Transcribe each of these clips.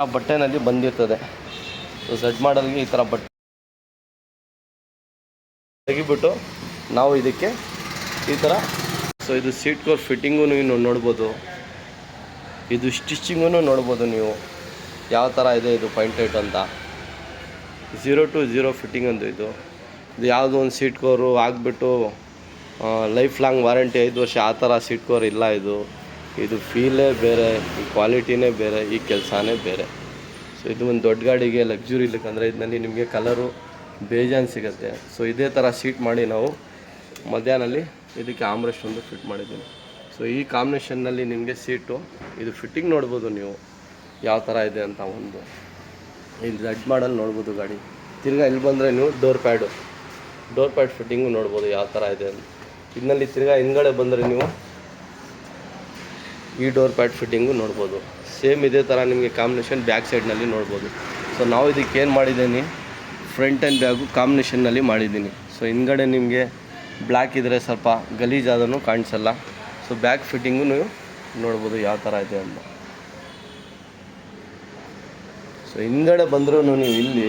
ಆ ಬಟ್ಟೆನಲ್ಲಿ ಬಂದಿರ್ತದೆ. So Z ಮಾಡಲ್ಗೆ ಈ ಥರ ಬಟ್ಟೆ ತೆಗಿಬಿಟ್ಟು ನಾವು ಇದಕ್ಕೆ ಈ ಥರ. ಸೊ ಇದು ಸೀಟ್ ಕವರ್ ಫಿಟ್ಟಿಂಗು ನೀವು ನೋಡ್ಬೋದು, ಇದು ಸ್ಟಿಚಿಂಗೂ ನೋಡ್ಬೋದು ನೀವು ಯಾವ ಥರ ಇದೆ. ಇದು ಪಾಯಿಂಟೆಡ್ ಅಂತ 0 to 0 ಫಿಟ್ಟಿಂಗ್ ಅಂತ ಇದು ಯಾವುದೋ ಒಂದು ಸೀಟ್ ಕವರು ಆಗಿಬಿಟ್ಟು ಲೈಫ್ ಲಾಂಗ್ ವಾರಂಟಿ 5 ವರ್ಷ ಆ ಥರ ಸೀಟ್ ಕವರ್ ಇಲ್ಲ. ಇದು ಫೀಲೇ ಬೇರೆ, ಈ ಕ್ವಾಲಿಟಿನೇ ಬೇರೆ, ಈ ಕೆಲಸನೇ ಬೇರೆ. ಸೊ ಇದು ಒಂದು ದೊಡ್ಡ ಗಾಡಿಗೆ ಲಕ್ಸುರಿ ಲುಕ್ ಅಂದರೆ ಇದರಲ್ಲಿ ನಿಮಗೆ ಕಲರು ಬೇಜಾನ್ ಸಿಗುತ್ತೆ. ಸೊ ಇದೇ ಥರ ಸೀಟ್ ಮಾಡಿ ನಾವು ಮಧ್ಯಾಹ್ನಲ್ಲಿ ಇದಕ್ಕೆ ಆಮ್ರೆಸ್ಟ್ ಒಂದು ಫಿಟ್ ಮಾಡಿದ್ದೀನಿ. ಸೊ ಈ ಕಾಂಬಿನೇಷನ್ನಲ್ಲಿ ನಿಮಗೆ ಸೀಟು ಇದು ಫಿಟ್ಟಿಂಗ್ ನೋಡ್ಬೋದು ನೀವು ಯಾವ ಥರ ಇದೆ ಅಂತ. ಒಂದು ಇಲ್ಲಿ ಝಡ್ ಮಾಡಲ್ ನೋಡ್ಬೋದು ಗಾಡಿ. ತಿರ್ಗಾ ಇಲ್ಲಿ ಬಂದರೆ ನೀವು ಡೋರ್ ಪ್ಯಾಡ್ ಫಿಟ್ಟಿಂಗು ನೋಡ್ಬೋದು ಯಾವ ಥರ ಇದೆ ಅಂತ. ಇದರಲ್ಲಿ ತಿರ್ಗಾ ಹಿಂದ್ಗಡೆ ಬಂದರೆ ನೀವು ಈ ಡೋರ್ ಪ್ಯಾಡ್ ಫಿಟ್ಟಿಂಗು ನೋಡ್ಬೋದು. ಸೇಮ್ ಇದೇ ಥರ ನಿಮಗೆ ಕಾಂಬಿನೇಷನ್ ಬ್ಯಾಕ್ ಸೈಡ್ನಲ್ಲಿ ನೋಡ್ಬೋದು. ಸೊ ನಾವು ಇದಕ್ಕೆ ಏನು ಮಾಡಿದ್ದೀನಿ, ಫ್ರಂಟ್ ಆ್ಯಂಡ್ ಬ್ಯಾಗು ಕಾಂಬಿನೇಷನ್ನಲ್ಲಿ ಮಾಡಿದ್ದೀನಿ. ಸೊ ಹಿಂದ್ಗಡೆ ನಿಮಗೆ ಬ್ಲ್ಯಾಕ್ ಇದ್ದರೆ ಸ್ವಲ್ಪ ಗಲೀಜಾದೂ ಕಾಣಿಸಲ್ಲ. ಸೊ ಬ್ಯಾಕ್ ಫಿಟ್ಟಿಂಗು ನೀವು ನೋಡ್ಬೋದು ಯಾವ ಥರ ಇದೆ ಅಂತ. ಸೊ ಹಿಂದ್ಗಡೆ ಬಂದರೂ ನೀವು ಇಲ್ಲಿ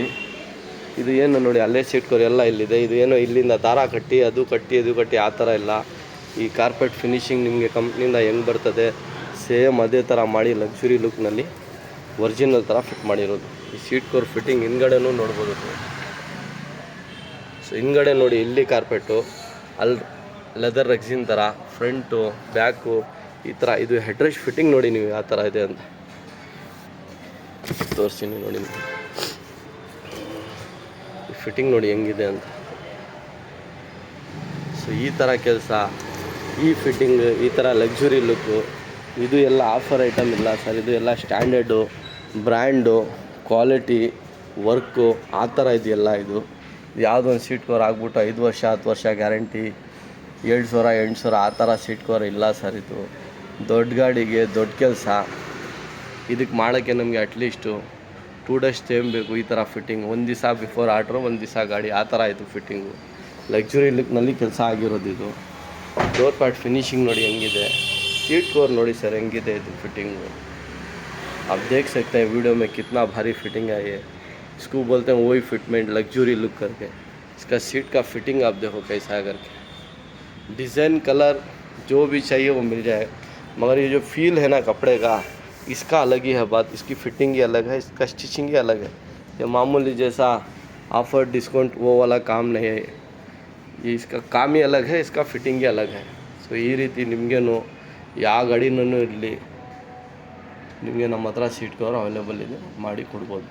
ಇದು ಏನು ನೋಡಿ, ಅಲ್ಲೇ ಸೀಟ್ ಕವರ್ ಎಲ್ಲ ಇಲ್ಲಿದೆ. ಇದು ಏನು ಇಲ್ಲಿಂದ ದಾರ ಕಟ್ಟಿ ಅದು ಕಟ್ಟಿ ಆ ಥರ ಇಲ್ಲ. ಈ ಕಾರ್ಪೆಟ್ ಫಿನಿಷಿಂಗ್ ನಿಮಗೆ ಕಂಪ್ನಿಯಿಂದ ಹೆಂಗೆ ಬರ್ತದೆ ಸೇಮ್ ಅದೇ ಥರ ಮಾಡಿ ಲಕ್ಸುರಿ ಲುಕ್ನಲ್ಲಿ ಒರಿಜಿನಲ್ ಥರ ಫಿಟ್ ಮಾಡಿರೋದು. ಈ ಸೀಟ್ ಕವರ್ ಫಿಟ್ಟಿಂಗ್ ಹಿಂದ್ಗಡೆನೂ ನೋಡ್ಬೋದು. ಸೊ ಹಿಂದ್ಗಡೆ ನೋಡಿ ಇಲ್ಲಿ ಕಾರ್ಪೆಟು, ಅಲ್ಲಿ ಲೆದರ್ ರೆಕ್ಸಿನ್ ಥರ, ಫ್ರಂಟು ಬ್ಯಾಕು ಈ ಥರ. ಇದು ಹೆಡ್ರೆಸ್ಟ್ ಫಿಟ್ಟಿಂಗ್ ನೋಡಿ ನೀವು ಯಾವ ಥರ ಇದೆ ಅಂತ ತೋರಿಸ್ತೀನಿ ನೋಡಿ. ಈ ಫಿಟ್ಟಿಂಗ್ ನೋಡಿ ಹೆಂಗಿದೆ ಅಂತ. ಸೊ ಈ ಥರ ಕೆಲಸ, ಈ ಫಿಟ್ಟಿಂಗ್, ಈ ಥರ ಲಕ್ಸುರಿ ಲುಕ್ಕು, ಇದು ಎಲ್ಲ ಆಫರ್ ಐಟಮ್ ಇಲ್ಲ ಸರ್. ಇದು ಎಲ್ಲ ಸ್ಟ್ಯಾಂಡರ್ಡು, ಬ್ರ್ಯಾಂಡು, ಕ್ವಾಲಿಟಿ, ವರ್ಕು ಆ ಥರ ಇದೆಯಲ್ಲ. ಇದು ಯಾವುದೋ ಒಂದು ಸೀಟ್ ಕವರ್ ಆಗ್ಬಿಟ್ಟು 5 ವರ್ಷ 10 ವರ್ಷ ಗ್ಯಾರಂಟಿ 7,000 8,000 ಆ ಥರ ಸೀಟ್ ಕವರ್ ಇಲ್ಲ ಸರ್. ಇದು ದೊಡ್ಡ ಗಾಡಿಗೆ ದೊಡ್ಡ ಕೆಲಸ. ಇದಕ್ಕೆ ಮಾಡೋಕ್ಕೆ ನಮಗೆ ಅಟ್ಲೀಸ್ಟು 2 days ಟೈಮ್ ಬೇಕು. ಈ ಥರ ಫಿಟ್ಟಿಂಗ್ ಒಂದು ದಿವಸ ಬಿಫೋರ್ ಆರ್ಡ್ರು, ಒಂದು ದಿವಸ ಗಾಡಿ ಆ ಥರ ಇದು ಫಿಟ್ಟಿಂಗು. ಲಕ್ಸುರಿ ಲುಕ್ನಲ್ಲಿ ಕೆಲಸ ಆಗಿರೋದು. ಇದು ಡೋರ್ ಪ್ಯಾಡ್ ಫಿನಿಶಿಂಗ್ ನೋಡಿ ಹೆಂಗಿದೆ, सीट कवर नोड़ी सर हेंಗಿದೆ ಇದು फिटिंग। आप देख सकते हैं वीडियो में कितना भारी फिटिंग है ये। इसको बोलते हैं वही फिटमेंट लग्जरी लुक करके। इसका सीट का फिटिंग आप देखो कैसा है करके, डिज़ाइन कलर जो भी चाहिए वो मिल जाए। मगर ये जो फील है ना कपड़े का, इसका अलग ही है बात। इसकी फिटिंग ही अलग है, इसका स्टिचिंग ही अलग है। ये मामूली जैसा ऑफ़र डिस्काउंट वो वाला काम नहीं है ये, इसका काम ही अलग है, इसका फिटिंग ही अलग है। सो ಈ ರೀತಿ ನಿಮಗೇನು ಯಾವ ಗಾಡಿನೂ ಇರಲಿ ನಿಮಗೆ ನಮ್ಮ ಹತ್ರ ಸೀಟ್ ಕವರ್ ಅವೈಲೇಬಲ್ ಇದೆ, ಮಾಡಿ ಕೊಡ್ಬೋದು।